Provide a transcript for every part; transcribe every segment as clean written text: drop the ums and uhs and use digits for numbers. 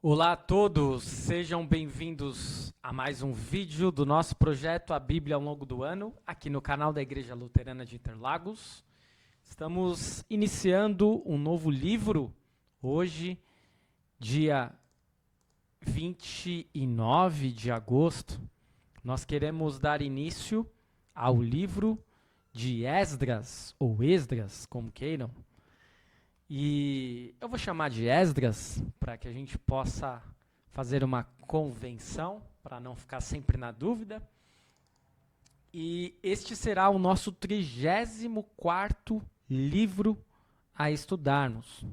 Olá a todos, sejam bem-vindos a mais um vídeo do nosso projeto A Bíblia ao longo do ano, aqui no canal da Igreja Luterana de Interlagos. Estamos iniciando um novo livro, hoje, dia 29 de agosto. Nós queremos dar início ao livro de Esdras, ou Esdras, como queiram. E eu vou chamar de Esdras para que a gente possa fazer uma convenção, para não ficar sempre na dúvida. E este será o nosso 34º livro a estudarmos.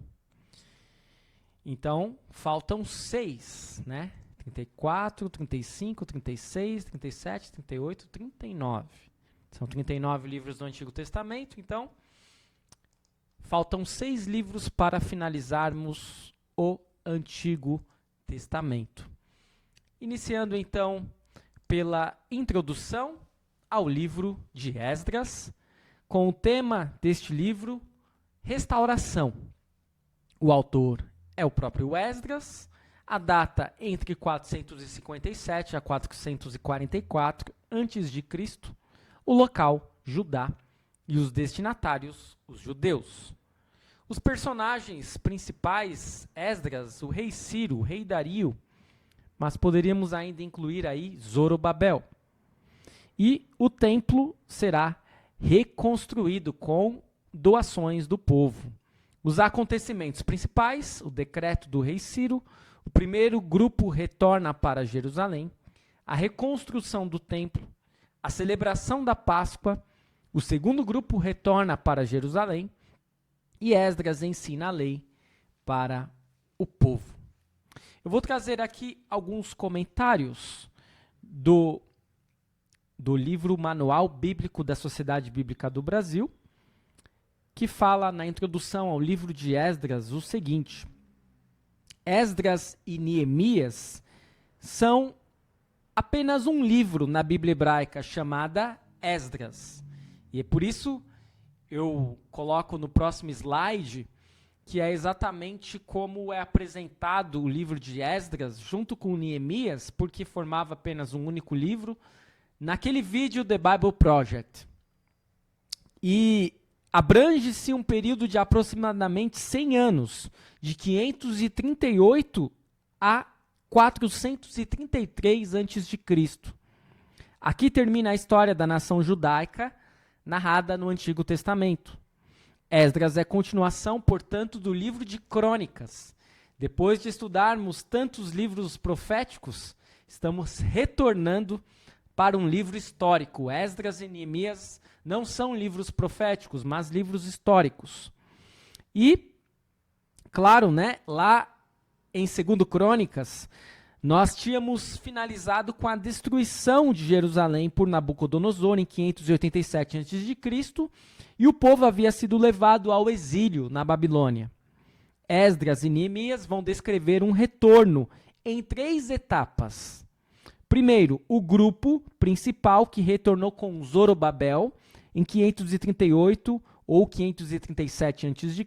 Então, faltam 6, né? 34, 35, 36, 37, 38, 39. São 39 livros do Antigo Testamento, então faltam 6 livros para finalizarmos o Antigo Testamento. Iniciando, então, pela introdução ao livro de Esdras, com o tema deste livro, restauração. O autor é o próprio Esdras, a data entre 457 a 444 a.C., o local, Judá, e os destinatários, os judeus. Os personagens principais, Esdras, o rei Ciro, o rei Dario, mas poderíamos ainda incluir aí Zorobabel. E o templo será reconstruído com doações do povo. Os acontecimentos principais, o decreto do rei Ciro, o primeiro grupo retorna para Jerusalém, a reconstrução do templo, a celebração da Páscoa, o segundo grupo retorna para Jerusalém, e Esdras ensina a lei para o povo. Eu vou trazer aqui alguns comentários do livro Manual Bíblico da Sociedade Bíblica do Brasil, que fala na introdução ao livro de Esdras o seguinte: Esdras e Neemias são apenas um livro na Bíblia hebraica chamada Esdras. E é por isso eu coloco no próximo slide que é exatamente como é apresentado o livro de Esdras junto com Neemias, porque formava apenas um único livro, naquele vídeo The Bible Project. E abrange-se um período de aproximadamente 100 anos, de 538 a 433 a.C. Aqui termina a história da nação judaica, narrada no Antigo Testamento. Esdras é continuação, portanto, do livro de Crônicas. Depois de estudarmos tantos livros proféticos, estamos retornando para um livro histórico. Esdras e Neemias não são livros proféticos, mas livros históricos. E, claro, né, lá em 2 Crônicas, nós tínhamos finalizado com a destruição de Jerusalém por Nabucodonosor em 587 a.C. e o povo havia sido levado ao exílio na Babilônia. Esdras e Neemias vão descrever um retorno em 3 etapas. Primeiro, o grupo principal que retornou com Zorobabel em 538 ou 537 a.C.,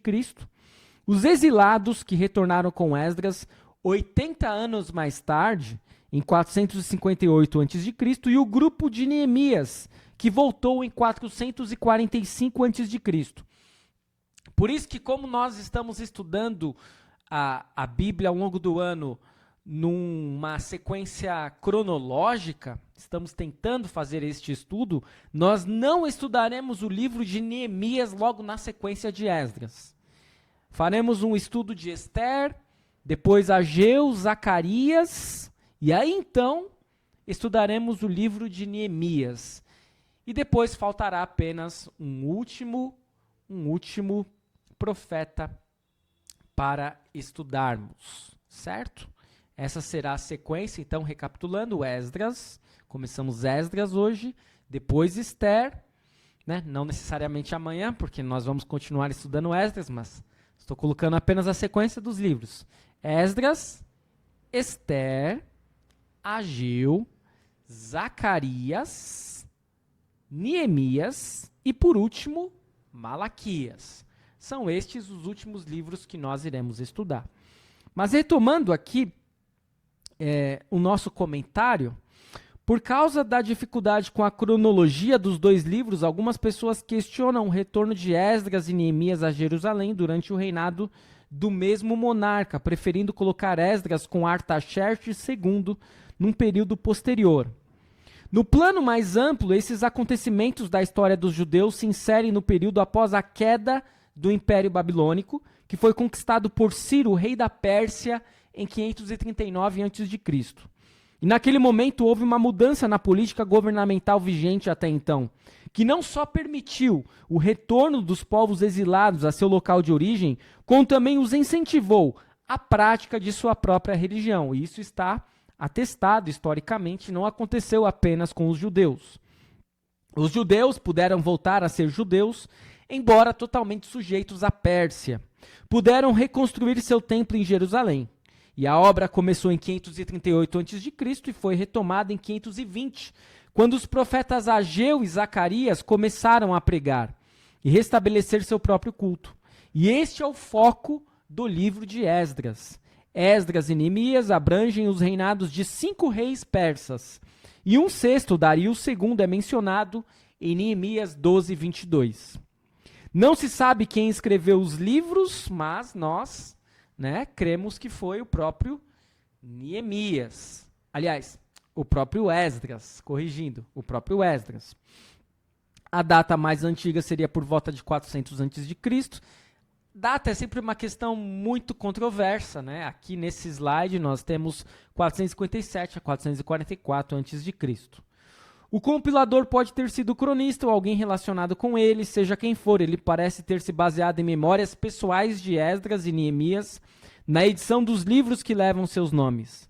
os exilados que retornaram com Esdras 80 anos mais tarde, em 458 a.C., e o grupo de Neemias, que voltou em 445 a.C. Por isso que, como nós estamos estudando a Bíblia ao longo do ano numa sequência cronológica, estamos tentando fazer este estudo, nós não estudaremos o livro de Neemias logo na sequência de Esdras. Faremos um estudo de Ester, depois Ageu, Zacarias, e aí então estudaremos o livro de Neemias. E depois faltará apenas um último profeta para estudarmos, certo? Essa será a sequência, então, recapitulando, Esdras, começamos Esdras hoje, depois Ester, né? Não necessariamente amanhã, porque nós vamos continuar estudando Esdras, mas estou colocando apenas a sequência dos livros. Esdras, Ester, Ageu, Zacarias, Neemias e, por último, Malaquias. São estes os últimos livros que nós iremos estudar. Mas retomando aqui o nosso comentário, por causa da dificuldade com a cronologia dos dois livros, algumas pessoas questionam o retorno de Esdras e Neemias a Jerusalém durante o reinado do mesmo monarca, preferindo colocar Esdras com Artaxerxes II num período posterior. No plano mais amplo, esses acontecimentos da história dos judeus se inserem no período após a queda do Império Babilônico, que foi conquistado por Ciro, rei da Pérsia, em 539 a.C. E naquele momento houve uma mudança na política governamental vigente até então, que não só permitiu o retorno dos povos exilados a seu local de origem, como também os incentivou à prática de sua própria religião. E isso está atestado historicamente, não aconteceu apenas com os judeus. Os judeus puderam voltar a ser judeus, embora totalmente sujeitos à Pérsia. Puderam reconstruir seu templo em Jerusalém. E a obra começou em 538 a.C. e foi retomada em 520, quando os profetas Ageu e Zacarias começaram a pregar e restabelecer seu próprio culto. E este é o foco do livro de Esdras. Esdras e Neemias abrangem os reinados de 5 reis persas, e um sexto, Dario II, é mencionado em Neemias 12, 22. Não se sabe quem escreveu os livros, mas nós cremos que foi o próprio Neemias. Aliás, o próprio Esdras, corrigindo, o próprio Esdras. A data mais antiga seria por volta de 400 a.C. Data é sempre uma questão muito controversa, né? Aqui nesse slide nós temos 457 a 444 a.C. O compilador pode ter sido cronista ou alguém relacionado com ele, seja quem for. Ele parece ter se baseado em memórias pessoais de Esdras e Neemias na edição dos livros que levam seus nomes.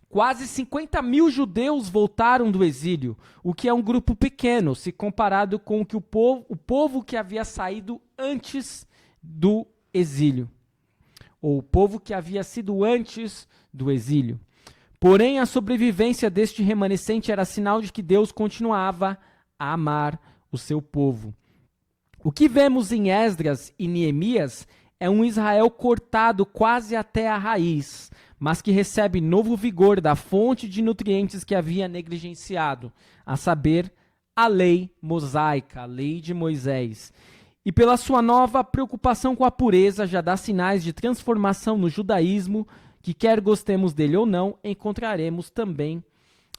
Quase 50 mil judeus voltaram do exílio, o que é um grupo pequeno, se comparado com o povo que havia saído antes do exílio, ou o povo que havia sido antes do exílio. Porém, a sobrevivência deste remanescente era sinal de que Deus continuava a amar o seu povo. O que vemos em Esdras e Neemias é um Israel cortado quase até a raiz, mas que recebe novo vigor da fonte de nutrientes que havia negligenciado, a saber, a lei mosaica, a lei de Moisés. E pela sua nova preocupação com a pureza, já dá sinais de transformação no judaísmo, que quer gostemos dele ou não, encontraremos também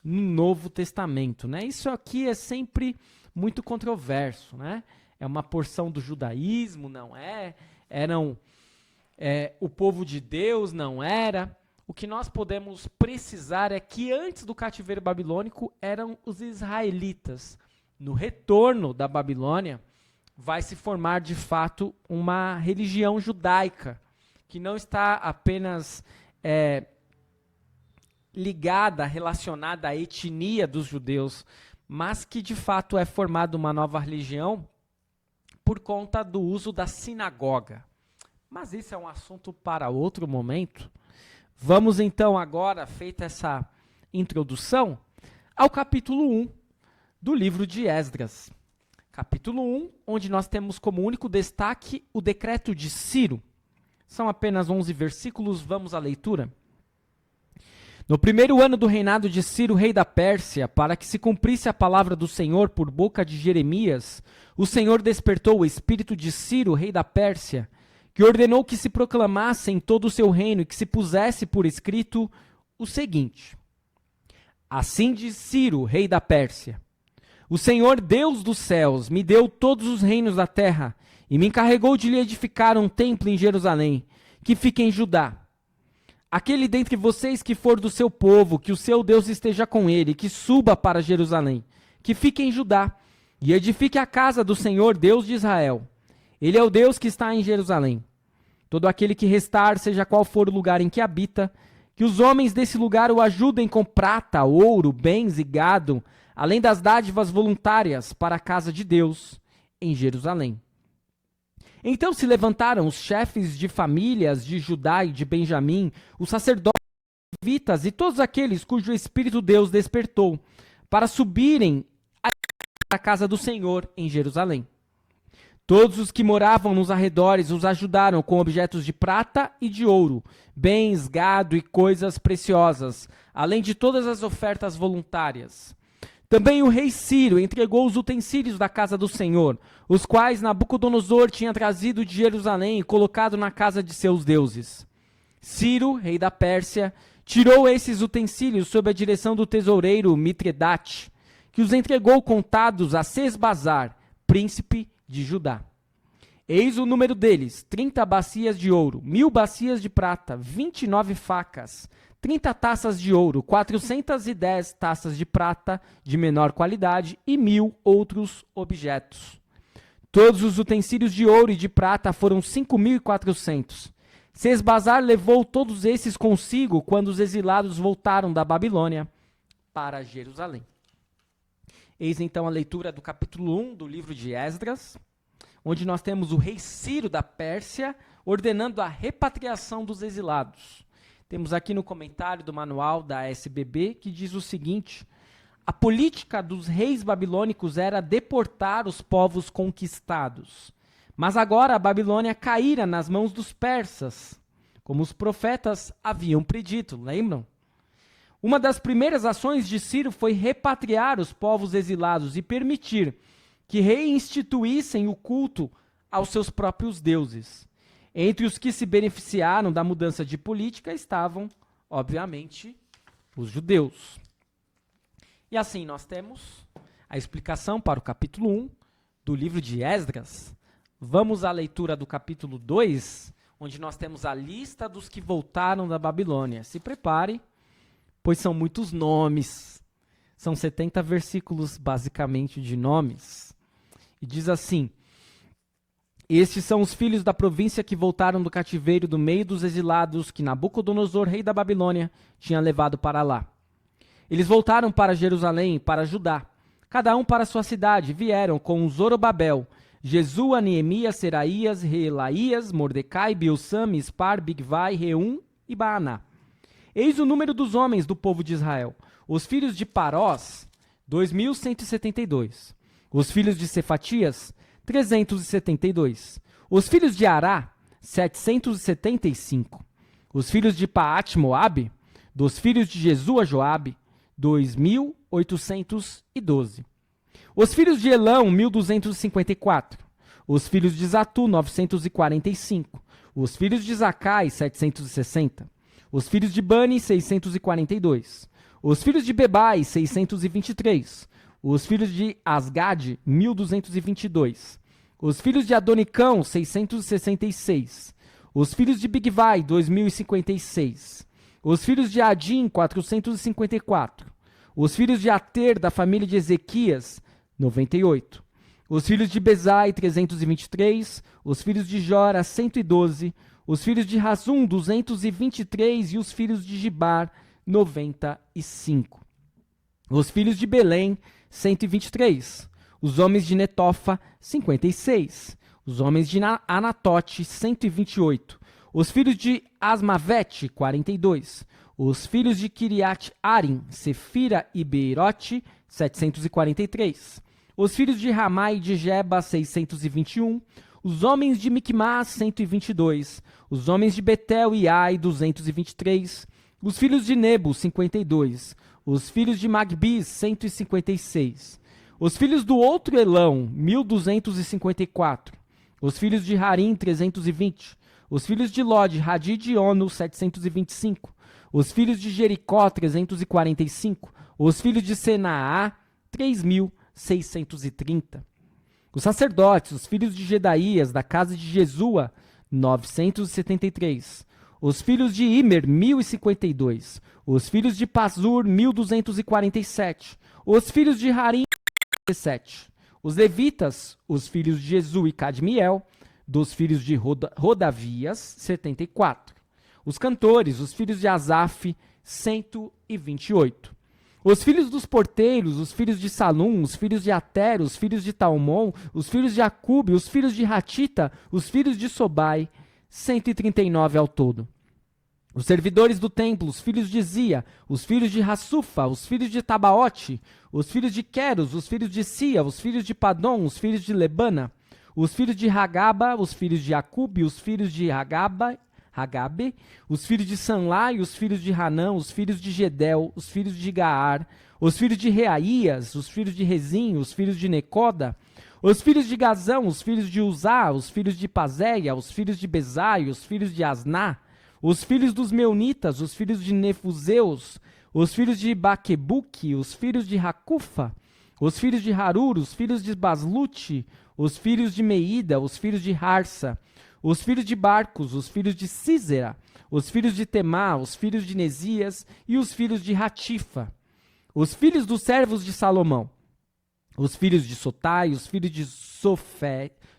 no Novo Testamento, né? Isso aqui é sempre muito controverso, né? É uma porção do judaísmo, não é? O povo de Deus, não era? O que nós podemos precisar é que antes do cativeiro babilônico eram os israelitas. No retorno da Babilônia, vai se formar de fato uma religião judaica, que não está apenas ligada, relacionada à etnia dos judeus, mas que de fato é formada uma nova religião por conta do uso da sinagoga. Mas isso é um assunto para outro momento. Vamos então agora, feita essa introdução, ao capítulo 1 do livro de Esdras. Capítulo 1, onde nós temos como único destaque o decreto de Ciro. São apenas 11 versículos, vamos à leitura. No primeiro ano do reinado de Ciro, rei da Pérsia, para que se cumprisse a palavra do Senhor por boca de Jeremias, o Senhor despertou o espírito de Ciro, rei da Pérsia, que ordenou que se proclamasse em todo o seu reino e que se pusesse por escrito o seguinte: Assim diz Ciro, rei da Pérsia: O Senhor, Deus dos céus, me deu todos os reinos da terra e me encarregou de lhe edificar um templo em Jerusalém, que fica em Judá. Aquele dentre vocês que for do seu povo, que o seu Deus esteja com ele, que suba para Jerusalém, que fique em Judá, e edifique a casa do Senhor, Deus de Israel. Ele é o Deus que está em Jerusalém. Todo aquele que restar, seja qual for o lugar em que habita, que os homens desse lugar o ajudem com prata, ouro, bens e gado, além das dádivas voluntárias para a casa de Deus em Jerusalém. Então se levantaram os chefes de famílias de Judá e de Benjamim, os sacerdotes, os levitas e todos aqueles cujo Espírito Deus despertou, para subirem à casa do Senhor em Jerusalém. Todos os que moravam nos arredores os ajudaram com objetos de prata e de ouro, bens, gado e coisas preciosas, além de todas as ofertas voluntárias. Também o rei Ciro entregou os utensílios da casa do Senhor, os quais Nabucodonosor tinha trazido de Jerusalém e colocado na casa de seus deuses. Ciro, rei da Pérsia, tirou esses utensílios sob a direção do tesoureiro Mitredate, que os entregou contados a Sesbazar, príncipe de Judá. Eis o número deles: 30 bacias de ouro, 1000 bacias de prata, 29 facas, 30 taças de ouro, 410 taças de prata de menor qualidade e 1000 outros objetos. Todos os utensílios de ouro e de prata foram 5.400. Sesbazar levou todos esses consigo quando os exilados voltaram da Babilônia para Jerusalém. Eis então a leitura do capítulo 1 do livro de Esdras, onde nós temos o rei Ciro da Pérsia ordenando a repatriação dos exilados. Temos aqui no comentário do manual da SBB que diz o seguinte: a política dos reis babilônicos era deportar os povos conquistados. Mas agora a Babilônia caíra nas mãos dos persas, como os profetas haviam predito, lembram? Uma das primeiras ações de Ciro foi repatriar os povos exilados e permitir que reinstituíssem o culto aos seus próprios deuses. Entre os que se beneficiaram da mudança de política estavam, obviamente, os judeus. E assim nós temos a explicação para o capítulo 1 do livro de Esdras. Vamos à leitura do capítulo 2, onde nós temos a lista dos que voltaram da Babilônia. Se prepare, pois são muitos nomes. São 70 versículos, basicamente, de nomes. E diz assim: estes são os filhos da província que voltaram do cativeiro do meio dos exilados que Nabucodonosor, rei da Babilônia, tinha levado para lá. Eles voltaram para Jerusalém, para Judá, cada um para sua cidade. Vieram com Zorobabel, Jesua, Neemias, Seraías, Reelaías, Mordecai, Bilsam, Mispar, Bigvai, Reum e Baaná. Eis o número dos homens do povo de Israel. Os filhos de Parós, 2.172. Os filhos de Cefatias, 372. Os filhos de Ará, 775. Os filhos de Paate-Moabe, dos filhos de Jesua Joabe, 2.812. Os filhos de Elão, 1.254. Os filhos de Zatu, 945. Os filhos de Zacai, 760. Os filhos de Bani, 642. Os filhos de Bebai, 623. Os filhos de Asgade, 1.222. Os filhos de Adonicão, 666. Os filhos de Bigvai, 2.056. Os filhos de Adim, 454. Os filhos de Ater, da família de Ezequias, 98. Os filhos de Bezai, 323. Os filhos de Jora, 112. Os filhos de Razum, 223. E os filhos de Gibar, 95. Os filhos de Belém, 123. Os homens de Netofa, 56. Os homens de Anatote, 128. Os filhos de Asmavete, 42. Os filhos de Kiriat Arim, Sefira e Beirote, 743. Os filhos de Ramai e de Geba, 621. Os homens de Micmas, 122. Os homens de Betel e Ai, 223. Os filhos de Nebo, 52. Os filhos de Magbis, 156. Os filhos do outro Elão, 1.254. Os filhos de Harim, 320. Os filhos de Lod, Hadid e Ono, 725. Os filhos de Jericó, 345. Os filhos de Senaá, 3.630. Os sacerdotes, os filhos de Gedaías, da casa de Jesua, 973. Os filhos de Imer, 1.052. Os filhos de Pazur, 1.247. Os filhos de Harim, 17. Os levitas, os filhos de Jesu e Cadmiel, dos filhos de Rodavias, 74. Os cantores, os filhos de Asaf, 128. Os filhos dos porteiros, os filhos de Salum, os filhos de Ater, os filhos de Talmon, os filhos de Acube, os filhos de Ratita, os filhos de Sobai, 139 ao todo. Os servidores do templo, os filhos de Zia, os filhos de Hassufa, os filhos de Tabaote, os filhos de Queros, os filhos de Sia, os filhos de Padom, os filhos de Lebana, os filhos de Hagaba, os filhos de Acube, os filhos de Hagabe, os filhos de Sanlai, os filhos de Hanã, os filhos de Gedel, os filhos de Gaar, os filhos de Reaías, os filhos de Rezim, os filhos de Necoda, os filhos de Gazão, os filhos de Uzá, os filhos de Pazéia, os filhos de Bezai, os filhos de Asná, os filhos dos Meunitas, os filhos de Nefuseus, os filhos de Baquebuque, os filhos de Racufa, os filhos de Harur, os filhos de Baslute, os filhos de Meida, os filhos de Harsa, os filhos de Barcos, os filhos de Císera, os filhos de Temá, os filhos de Nesias e os filhos de Ratifa, os filhos dos servos de Salomão, os filhos de Sotai, os filhos de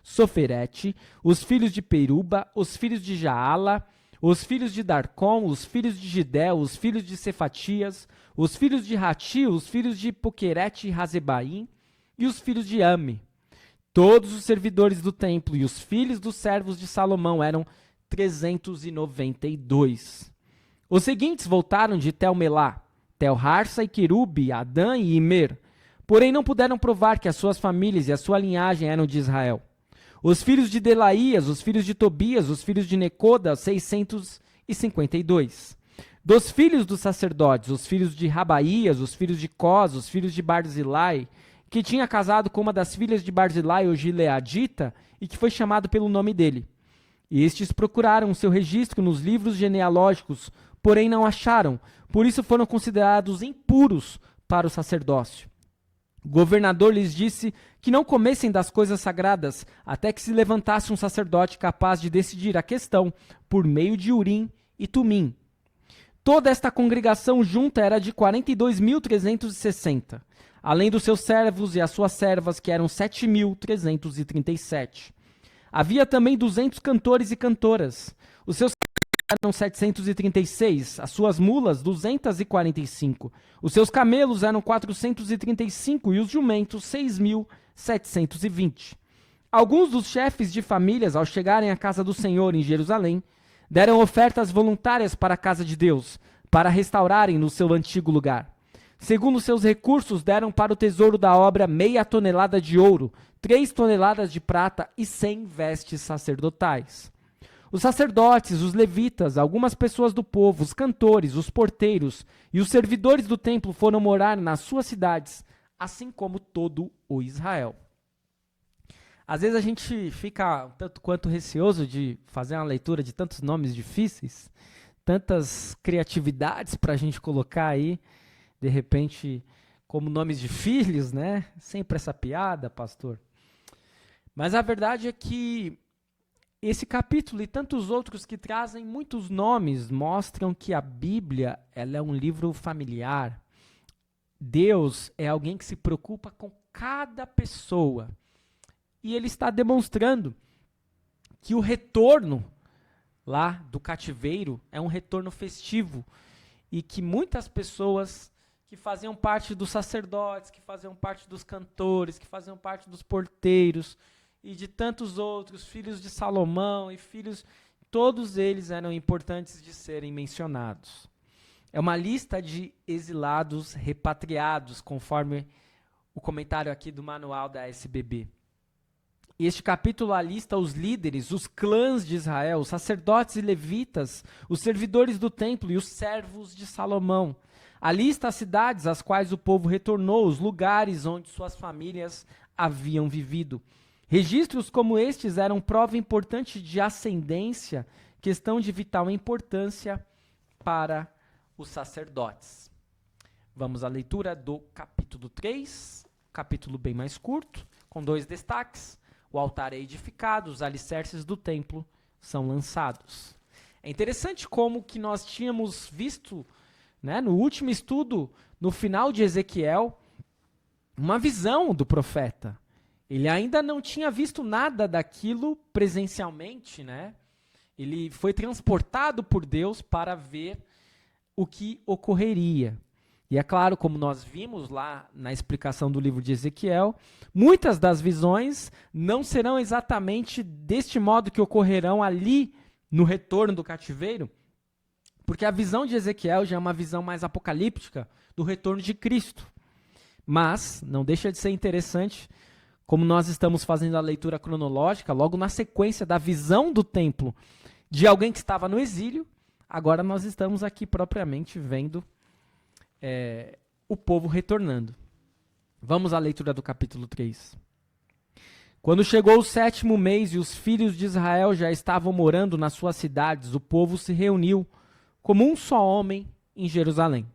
Soferete, os filhos de Peruba, os filhos de Jaala, os filhos de Darcom, os filhos de Gidel, os filhos de Cefatias, os filhos de Rati, os filhos de Poquerete e Razebaim e os filhos de Ame. Todos os servidores do templo e os filhos dos servos de Salomão eram 392. Os seguintes voltaram de Tel-Melá, Tel-Harsa e Querube, Adã e Imer, porém não puderam provar que as suas famílias e a sua linhagem eram de Israel. Os filhos de Delaías, os filhos de Tobias, os filhos de Necoda, 652. Dos filhos dos sacerdotes, os filhos de Rabaías, os filhos de Cós, os filhos de Barzilai, que tinha casado com uma das filhas de Barzilai, o Gileadita, e que foi chamado pelo nome dele. E estes procuraram o seu registro nos livros genealógicos, porém não acharam, por isso foram considerados impuros para o sacerdócio. O governador lhes disse que não comessem das coisas sagradas, até que se levantasse um sacerdote capaz de decidir a questão por meio de Urim e Tumim. Toda esta congregação junta era de 42.360, além dos seus servos e as suas servas, que eram 7.337. Havia também 200 cantores e cantoras. Os seus eram 736, as suas mulas 245, os seus camelos eram 435 e os jumentos 6.720. Alguns dos chefes de famílias, ao chegarem à casa do Senhor em Jerusalém, deram ofertas voluntárias para a casa de Deus, para restaurarem no seu antigo lugar. Segundo seus recursos, deram para o tesouro da obra 0,5 tonelada de ouro, 3 toneladas de prata e 100 vestes sacerdotais. Os sacerdotes, os levitas, algumas pessoas do povo, os cantores, os porteiros e os servidores do templo foram morar nas suas cidades, assim como todo o Israel. Às vezes a gente fica tanto quanto receoso de fazer uma leitura de tantos nomes difíceis, tantas criatividades para a gente colocar aí, de repente, como nomes de filhos, né? Sempre essa piada, pastor. Mas a verdade é que esse capítulo e tantos outros que trazem muitos nomes mostram que a Bíblia, ela é um livro familiar. Deus é alguém que se preocupa com cada pessoa. E ele está demonstrando que o retorno lá do cativeiro é um retorno festivo e que muitas pessoas que faziam parte dos sacerdotes, que faziam parte dos cantores, que faziam parte dos porteiros e de tantos outros, filhos de Salomão e filhos, todos eles eram importantes de serem mencionados. É uma lista de exilados repatriados, conforme o comentário aqui do manual da SBB. E este capítulo alista os líderes, os clãs de Israel, os sacerdotes e levitas, os servidores do templo e os servos de Salomão. Alista as cidades às quais o povo retornou, os lugares onde suas famílias haviam vivido. Registros como estes eram prova importante de ascendência, questão de vital importância para os sacerdotes. Vamos à leitura do capítulo 3, capítulo bem mais curto, com 2 destaques. O altar é edificado, os alicerces do templo são lançados. É interessante como que nós tínhamos visto, né, no último estudo, no final de Ezequiel, uma visão do profeta. Ele ainda não tinha visto nada daquilo presencialmente, né? Ele foi transportado por Deus para ver o que ocorreria. E é claro, como nós vimos lá na explicação do livro de Ezequiel, muitas das visões não serão exatamente deste modo que ocorrerão ali no retorno do cativeiro, porque a visão de Ezequiel já é uma visão mais apocalíptica do retorno de Cristo. Mas não deixa de ser interessante como nós estamos fazendo a leitura cronológica, logo na sequência da visão do templo de alguém que estava no exílio, agora nós estamos aqui propriamente vendo o povo retornando. Vamos à leitura do capítulo 3. Quando chegou o 7º mês e os filhos de Israel já estavam morando nas suas cidades, o povo se reuniu como um só homem em Jerusalém.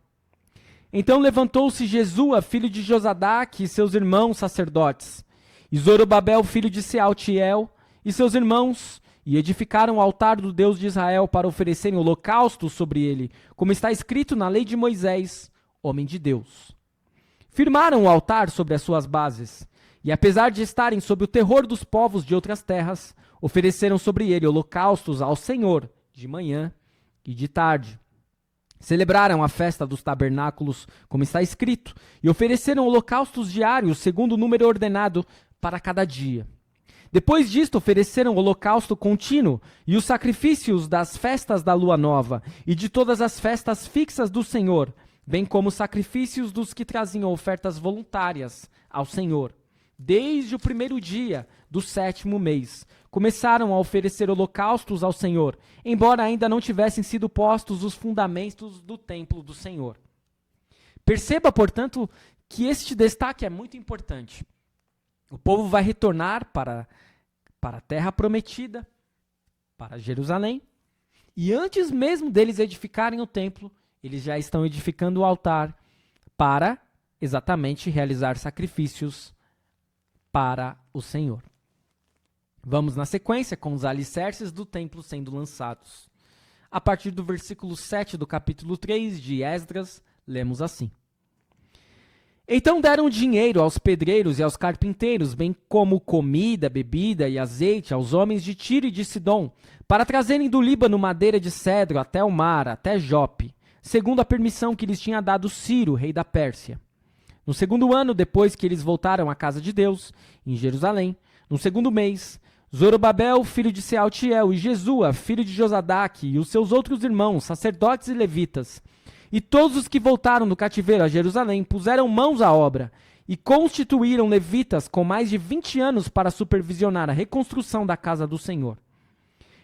Então levantou-se Jesua, filho de Josadaque, e seus irmãos sacerdotes, e Zorobabel, filho de Sealtiel, e seus irmãos, e edificaram o altar do Deus de Israel para oferecerem holocausto sobre ele, como está escrito na lei de Moisés, homem de Deus. Firmaram o altar sobre as suas bases, e apesar de estarem sob o terror dos povos de outras terras, ofereceram sobre ele holocaustos ao Senhor, de manhã e de tarde. Celebraram a festa dos tabernáculos, como está escrito, e ofereceram holocaustos diários, segundo o número ordenado para cada dia. Depois disto, ofereceram holocausto contínuo e os sacrifícios das festas da lua nova e de todas as festas fixas do Senhor, bem como os sacrifícios dos que traziam ofertas voluntárias ao Senhor. Desde o primeiro dia do 7º mês, começaram a oferecer holocaustos ao Senhor, embora ainda não tivessem sido postos os fundamentos do templo do Senhor. Perceba, portanto, que este destaque é muito importante. O povo vai retornar para a terra prometida, para Jerusalém, e antes mesmo deles edificarem o templo, eles já estão edificando o altar para exatamente realizar sacrifícios para o Senhor. Vamos na sequência com os alicerces do templo sendo lançados. A partir do versículo 7 do capítulo 3 de Esdras, lemos assim. Então deram dinheiro aos pedreiros e aos carpinteiros, bem como comida, bebida e azeite aos homens de Tiro e de Sidom, para trazerem do Líbano madeira de cedro até o mar, até Jope, segundo a permissão que lhes tinha dado Ciro, rei da Pérsia. No segundo ano, depois que eles voltaram à casa de Deus, em Jerusalém, no segundo mês, Zorobabel, filho de Sealtiel, e Jesua, filho de Josadaque, e os seus outros irmãos, sacerdotes e levitas, e todos os que voltaram do cativeiro a Jerusalém, puseram mãos à obra, e constituíram levitas com mais de 20 anos para supervisionar a reconstrução da casa do Senhor.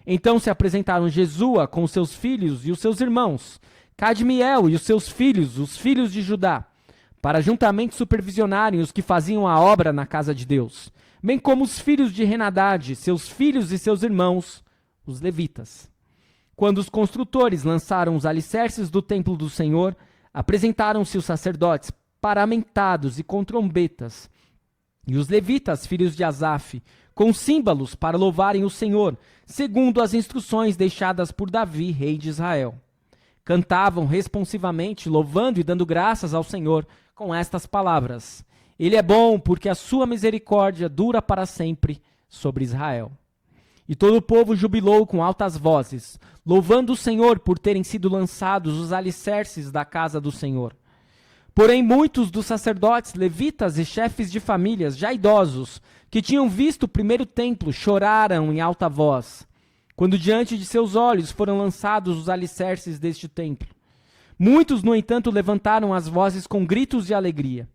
Então se apresentaram Jesua com os seus filhos e os seus irmãos, Cadmiel e os seus filhos, os filhos de Judá, para juntamente supervisionarem os que faziam a obra na casa de Deus, bem como os filhos de Henadade, seus filhos e seus irmãos, os levitas. Quando os construtores lançaram os alicerces do templo do Senhor, apresentaram-se os sacerdotes, paramentados e com trombetas, e os levitas, filhos de Asaf, com símbolos para louvarem o Senhor, segundo as instruções deixadas por Davi, rei de Israel. Cantavam responsivamente, louvando e dando graças ao Senhor, com estas palavras: Ele é bom, porque a sua misericórdia dura para sempre sobre Israel. E todo o povo jubilou com altas vozes, louvando o Senhor por terem sido lançados os alicerces da casa do Senhor. Porém, muitos dos sacerdotes, levitas e chefes de famílias, já idosos, que tinham visto o primeiro templo, choraram em alta voz, quando diante de seus olhos foram lançados os alicerces deste templo. Muitos, no entanto, levantaram as vozes com gritos de alegria.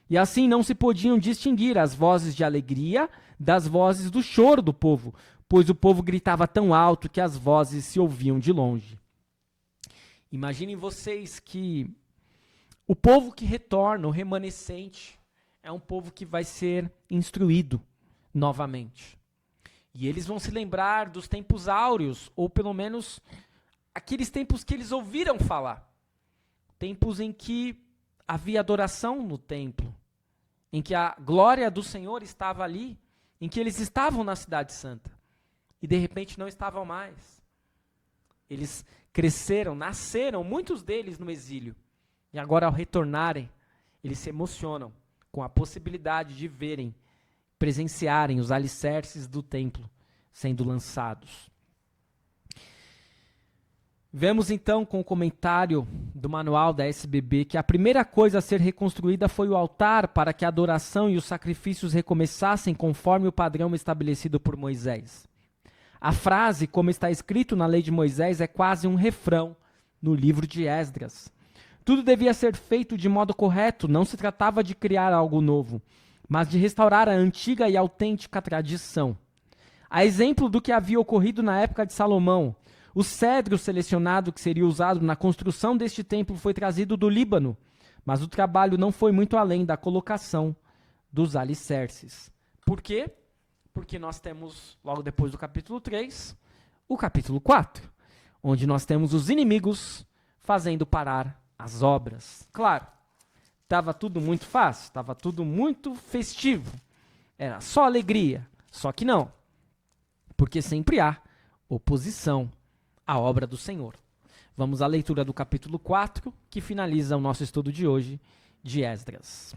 E assim não se podiam distinguir as vozes de alegria das vozes do choro do povo, pois o povo gritava tão alto que as vozes se ouviam de longe. Imaginem vocês que o povo que retorna, o remanescente, é um povo que vai ser instruído novamente. E eles vão se lembrar dos tempos áureos, ou pelo menos aqueles tempos que eles ouviram falar. Tempos em que havia adoração no templo, em que a glória do Senhor estava ali, em que eles estavam na cidade santa. E de repente não estavam mais. Eles cresceram, nasceram, muitos deles no exílio. E agora ao retornarem, eles se emocionam com a possibilidade de verem, presenciarem os alicerces do templo sendo lançados. Vemos então com o comentário do manual da SBB que a primeira coisa a ser reconstruída foi o altar para que a adoração e os sacrifícios recomeçassem conforme o padrão estabelecido por Moisés. A frase, como está escrito na lei de Moisés, é quase um refrão no livro de Esdras. Tudo devia ser feito de modo correto, não se tratava de criar algo novo. mas de restaurar a antiga e autêntica tradição. A exemplo do que havia ocorrido na época de Salomão, o cedro selecionado que seria usado na construção deste templo foi trazido do Líbano, mas o trabalho não foi muito além da colocação dos alicerces. Por quê? Porque nós temos, logo depois do capítulo 3, o capítulo 4, onde nós temos os inimigos fazendo parar as obras. Claro, estava tudo muito fácil, estava tudo muito festivo, era só alegria, só que não, porque sempre há oposição à obra do Senhor. Vamos à leitura do capítulo 4, que finaliza o nosso estudo de hoje de Esdras.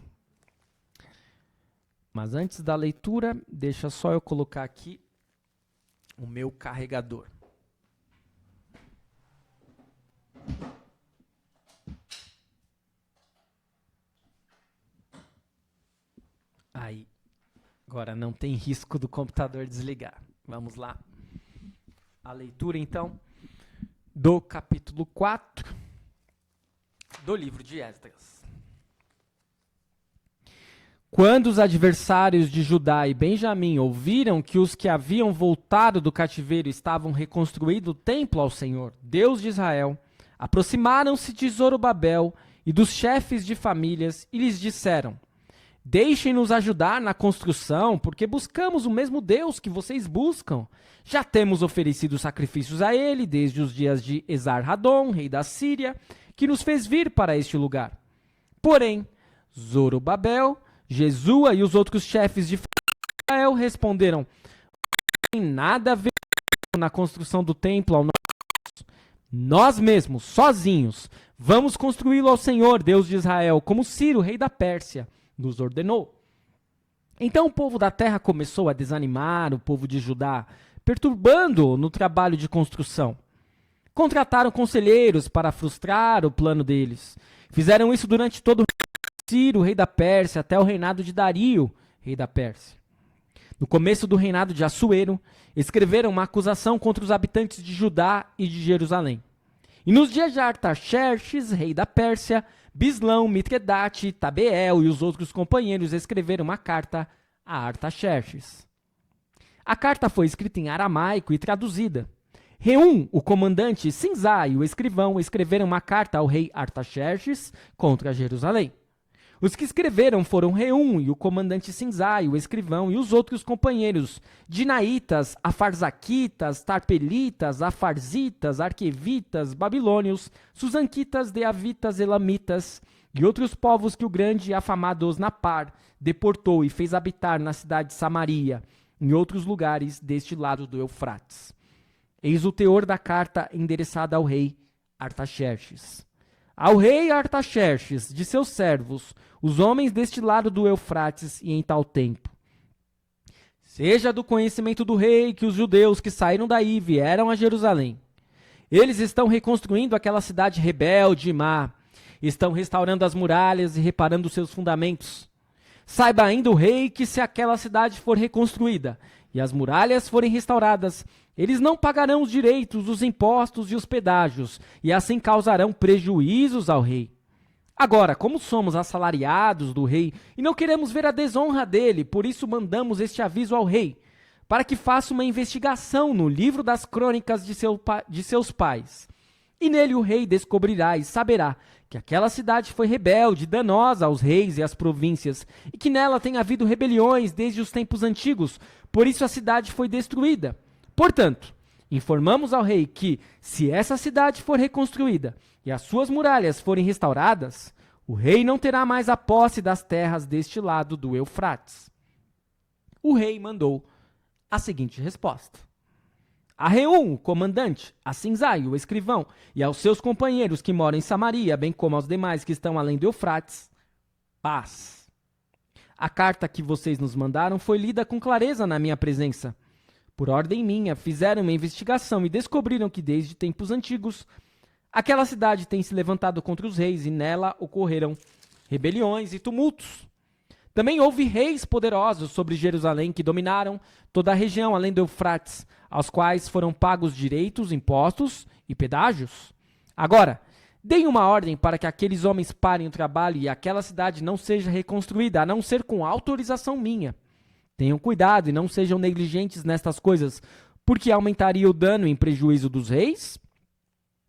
Mas antes da leitura, deixa só eu colocar aqui o meu carregador. Aí, agora não tem risco do computador desligar. Vamos lá. A leitura, então, do capítulo 4 do livro de Esdras. Quando os adversários de Judá e Benjamim ouviram que os que haviam voltado do cativeiro estavam reconstruindo o templo ao Senhor, Deus de Israel, aproximaram-se de Zorobabel e dos chefes de famílias e lhes disseram: Deixem-nos ajudar na construção, porque buscamos o mesmo Deus que vocês buscam. Já temos oferecido sacrifícios a ele desde os dias de Esar-Hadon, rei da Síria, que nos fez vir para este lugar. Porém, Zorobabel, Jesua e os outros chefes de Israel responderam: Não tem nada a ver na construção do templo ao nosso Deus. Nós mesmos, sozinhos, vamos construí-lo ao Senhor, Deus de Israel, como Ciro, rei da Pérsia, nos ordenou. Então o povo da terra começou a desanimar o povo de Judá, perturbando-o no trabalho de construção. Contrataram conselheiros para frustrar o plano deles. Fizeram isso durante todo o Ciro, rei da Pérsia, até o reinado de Dario, rei da Pérsia. No começo do reinado de Assuero, escreveram uma acusação contra os habitantes de Judá e de Jerusalém. E nos dias de Artaxerxes, rei da Pérsia, Bislão, Mitredate, Tabeel e os outros companheiros escreveram uma carta a Artaxerxes. A carta foi escrita em aramaico e traduzida. Reum, o comandante, e Sinzai, o escrivão, escreveram uma carta ao rei Artaxerxes contra Jerusalém. Os que escreveram foram Reum e o comandante Sinzai, o escrivão, e os outros companheiros, Dinaitas, Afarzaquitas, Tarpelitas, Afarzitas, Arquevitas, Babilônios, Susanquitas, Deavitas, Elamitas, e outros povos que o grande e afamado Osnapar deportou e fez habitar na cidade de Samaria, em outros lugares deste lado do Eufrates. Eis o teor da carta endereçada ao rei Artaxerxes. Ao rei Artaxerxes, de seus servos, os homens deste lado do Eufrates e em tal tempo. Seja do conhecimento do rei que os judeus que saíram daí vieram a Jerusalém. Eles estão reconstruindo aquela cidade rebelde e má, estão restaurando as muralhas e reparando seus fundamentos. Saiba ainda o rei que se aquela cidade for reconstruída e as muralhas forem restauradas, eles não pagarão os direitos, os impostos e os pedágios, e assim causarão prejuízos ao rei. Agora, como somos assalariados do rei e não queremos ver a desonra dele, por isso mandamos este aviso ao rei, para que faça uma investigação no livro das crônicas de seus pais. E nele o rei descobrirá e saberá que aquela cidade foi rebelde, danosa aos reis e às províncias, e que nela tem havido rebeliões desde os tempos antigos, por isso a cidade foi destruída. Portanto, informamos ao rei que, se essa cidade for reconstruída e as suas muralhas forem restauradas, o rei não terá mais a posse das terras deste lado do Eufrates. O rei mandou a seguinte resposta: a Reum, o comandante, a Sinzai, o escrivão, e aos seus companheiros que moram em Samaria, bem como aos demais que estão além do Eufrates, paz. A carta que vocês nos mandaram foi lida com clareza na minha presença. Por ordem minha, fizeram uma investigação e descobriram que desde tempos antigos, aquela cidade tem se levantado contra os reis e nela ocorreram rebeliões e tumultos. Também houve reis poderosos sobre Jerusalém que dominaram toda a região além do Eufrates, aos quais foram pagos direitos, impostos e pedágios. Agora, Deem uma ordem para que aqueles homens parem o trabalho e aquela cidade não seja reconstruída, a não ser com autorização minha. Tenham cuidado e não sejam negligentes nestas coisas, porque aumentaria o dano em prejuízo dos reis.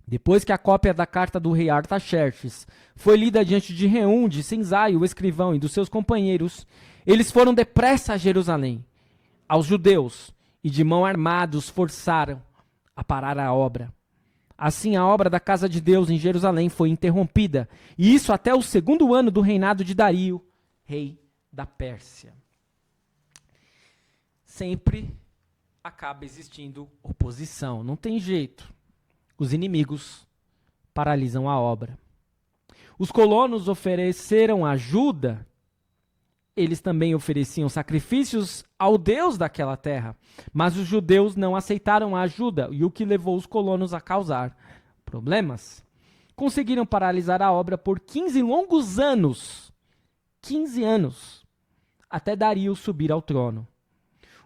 Depois que a cópia da carta do rei Artaxerxes foi lida diante de Reum, de Sinzai, o escrivão, e dos seus companheiros, eles foram depressa a Jerusalém. Aos judeus, e de mão armada os forçaram a parar a obra. Assim, a obra da casa de Deus em Jerusalém foi interrompida, e isso até o 2º ano do reinado de Dario, rei da Pérsia. Sempre acaba existindo oposição, não tem jeito. Os inimigos paralisam a obra. Os colonos ofereceram ajuda, eles também ofereciam sacrifícios ao Deus daquela terra, mas os judeus não aceitaram a ajuda, e o que levou os colonos a causar problemas. Conseguiram paralisar a obra por 15 longos anos, 15 anos, até Dario subir ao trono.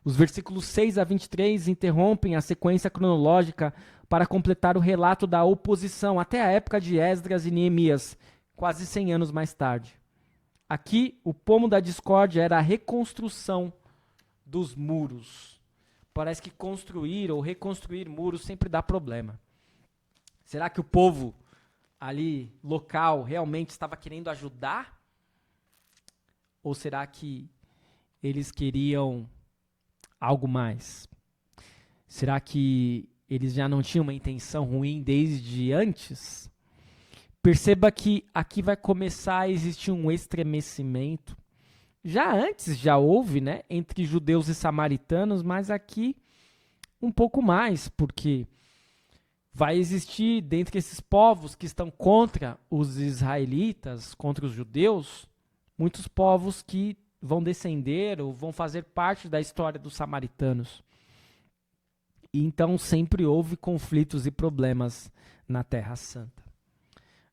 Os versículos 6 a 23 interrompem a sequência cronológica para completar o relato da oposição até a época de Esdras e Neemias, quase 100 anos mais tarde. Aqui, o pomo da discórdia era a reconstrução dos muros. Parece que construir ou reconstruir muros sempre dá problema. Será que o povo ali, local, realmente estava querendo ajudar? Ou será que eles queriam algo mais? Será que eles já não tinham uma intenção ruim desde antes? Perceba que aqui vai começar a existir um estremecimento. Já antes já houve, né, entre judeus e samaritanos, mas aqui um pouco mais, porque vai existir dentre esses povos que estão contra os israelitas, contra os judeus, muitos povos que vão descender ou vão fazer parte da história dos samaritanos. E então sempre houve conflitos e problemas na Terra Santa.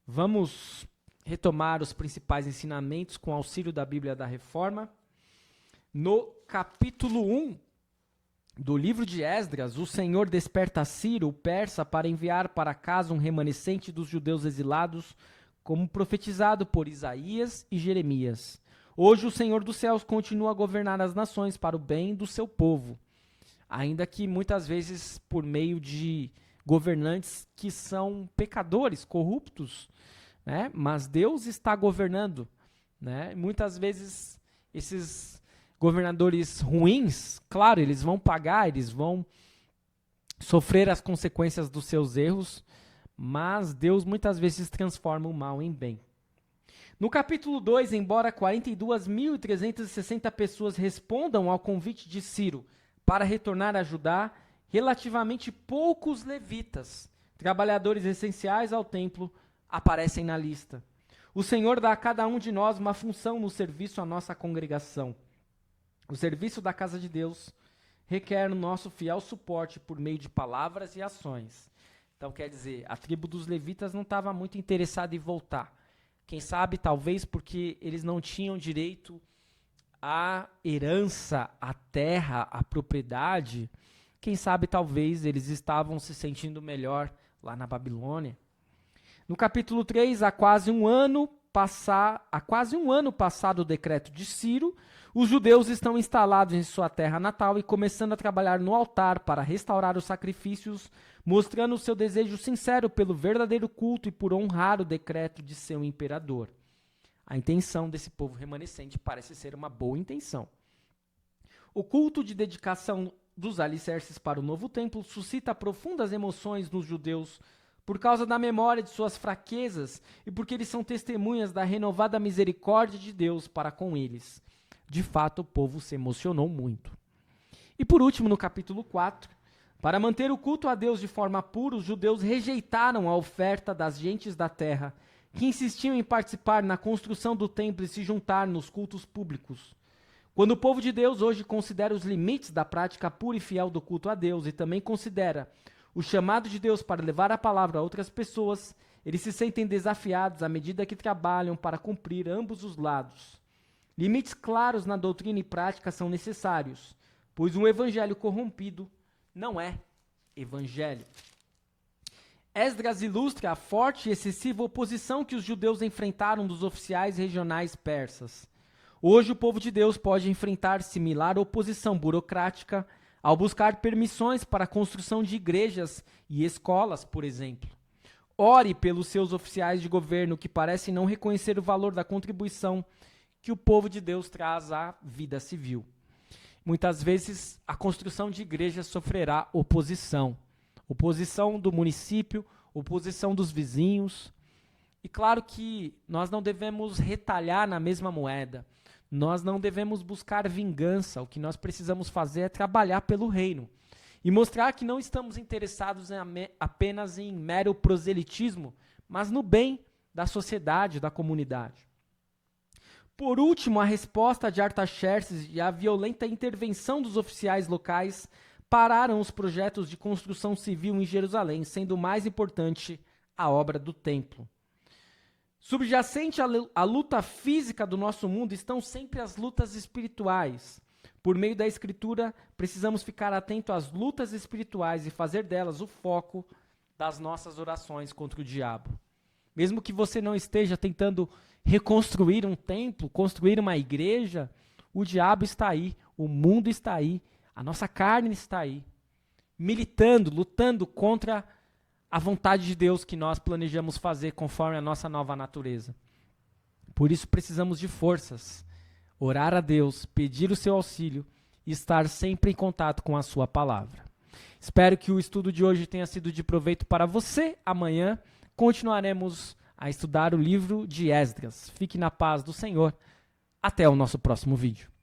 Vamos retomar os principais ensinamentos com auxílio da Bíblia da Reforma. No capítulo 1 do livro de Esdras, o Senhor desperta Ciro, o persa, para enviar para casa um remanescente dos judeus exilados, como profetizado por Isaías e Jeremias. Hoje o Senhor dos céus continua a governar as nações para o bem do seu povo, ainda que muitas vezes por meio de governantes que são pecadores, corruptos, né? Mas Deus está governando, né? Muitas vezes esses governadores ruins, claro, eles vão pagar, eles vão sofrer as consequências dos seus erros, mas Deus muitas vezes transforma o mal em bem. No capítulo 2, embora 42.360 pessoas respondam ao convite de Ciro para retornar a Judá, relativamente poucos levitas, trabalhadores essenciais ao templo, aparecem na lista. O Senhor dá a cada um de nós uma função no serviço à nossa congregação. O serviço da casa de Deus requer o nosso fiel suporte por meio de palavras e ações. Então, quer dizer, a tribo dos levitas não estava muito interessada em voltar. Quem sabe, talvez, porque eles não tinham direito à herança, à terra, à propriedade. Quem sabe, talvez, eles estavam se sentindo melhor lá na Babilônia. No capítulo 3, há quase um ano passado o decreto de Ciro, os judeus estão instalados em sua terra natal e começando a trabalhar no altar para restaurar os sacrifícios, mostrando o seu desejo sincero pelo verdadeiro culto e por honrar o decreto de seu imperador. A intenção desse povo remanescente parece ser uma boa intenção. O culto de dedicação dos alicerces para o novo templo suscita profundas emoções nos judeus por causa da memória de suas fraquezas e porque eles são testemunhas da renovada misericórdia de Deus para com eles. De fato, o povo se emocionou muito. E por último, no capítulo 4, para manter o culto a Deus de forma pura, os judeus rejeitaram a oferta das gentes da terra, que insistiam em participar na construção do templo e se juntar nos cultos públicos. Quando o povo de Deus hoje considera os limites da prática pura e fiel do culto a Deus e também considera o chamado de Deus para levar a palavra a outras pessoas, eles se sentem desafiados à medida que trabalham para cumprir ambos os lados. Limites claros na doutrina e prática são necessários, pois um evangelho corrompido não é evangelho. Esdras ilustra a forte e excessiva oposição que os judeus enfrentaram dos oficiais regionais persas. Hoje o povo de Deus pode enfrentar similar oposição burocrática ao buscar permissões para a construção de igrejas e escolas, por exemplo. Ore pelos seus oficiais de governo que parecem não reconhecer o valor da contribuição que o povo de Deus traz à vida civil. Muitas vezes a construção de igrejas sofrerá oposição. Oposição do município, oposição dos vizinhos. E claro que nós não devemos retalhar na mesma moeda. Nós não devemos buscar vingança. O que nós precisamos fazer é trabalhar pelo reino. E mostrar que não estamos interessados apenas em mero proselitismo, mas no bem da sociedade, da comunidade. Por último, a resposta de Artaxerxes e a violenta intervenção dos oficiais locais pararam os projetos de construção civil em Jerusalém, sendo mais importante a obra do templo. Subjacente à luta física do nosso mundo estão sempre as lutas espirituais. Por meio da Escritura, precisamos ficar atentos às lutas espirituais e fazer delas o foco das nossas orações contra o diabo. Mesmo que você não esteja tentando reconstruir um templo, construir uma igreja, o diabo está aí, o mundo está aí, a nossa carne está aí, militando, lutando contra a vontade de Deus que nós planejamos fazer conforme a nossa nova natureza. Por isso precisamos de forças, orar a Deus, pedir o seu auxílio e estar sempre em contato com a sua palavra. Espero que o estudo de hoje tenha sido de proveito para você. Amanhã continuaremos a estudar o livro de Esdras. Fique na paz do Senhor. Até o nosso próximo vídeo.